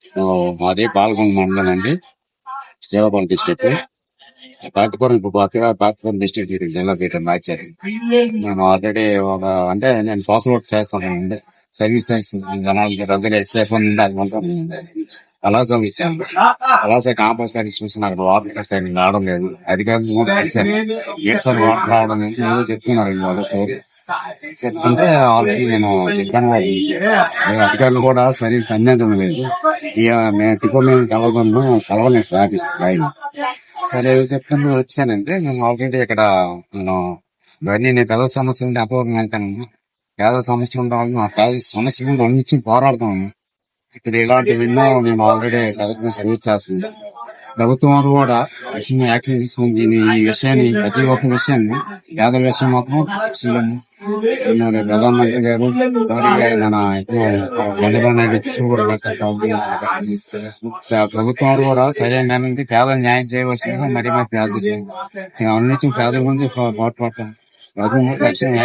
So మాది పాలకొండ మండలం అండి, శ్రీకాకుళం డిస్టిక్. పార్టీపురం ఇప్పుడు పార్టీపురం డిస్టిక్ జిల్లా థియేటర్ మార్చారు. నేను ఆల్రెడీ అంటే నేను సోషల్ వర్క్ చేస్తానండి, సర్వీస్ చేస్తున్నాను జనాలకి. దగ్గర ఎక్సైజ్ కళాశాల ఇచ్చాను. కళాశాల కాంపస్ కానీ చూసి నాకు వాటర్ సైడ్ రావడం లేదు. అధికారులు కూడా కలిసాను, ఏసారి వాటర్ రావడం లేదు ఏదో చెప్తున్నారు వాళ్ళ స్టోరీ. చెప్తుంటే ఆల్రెడీ నేను చెప్పాను అది. అధికారులు కూడా సరిగ్గా స్పందించడం లేదు. ఇక మేము టిఫిన్ మేము కలవలేదు ట్రాఫిక్ రైలు. సరే చెప్తాను వచ్చానంటే నేను ఆల్రెడీ ఇక్కడ నేను ఇవన్నీ నేను పెద్ద సమస్య ఉంటే అపోహం వెళ్తాను. పేద సమస్య ఉండాలని ఆ పేద సమస్య మీద అన్నించి పోరాడతాను. ఇక్కడ ఇలాంటి విన్నో మేము ఆల్రెడీ ప్రభుత్వం సర్వీస్ చేస్తుంది. ప్రభుత్వం వారు కూడా యాక్షన్ తీసుకుని ఈ విషయాన్ని, ప్రతి ఒక్క విషయాన్ని, పేదల విషయం మాత్రం సీఎం ప్రధానమంత్రి గారు మోడీ గారు మన ప్రభుత్వం వారు కూడా సరైన పేదలు న్యాయం చేయవలసిందిగా మరి మరి ప్రార్థించారు. అన్నింటి పేదల గురించి పోట్లాడతాం. ప్రభుత్వం యాక్షన్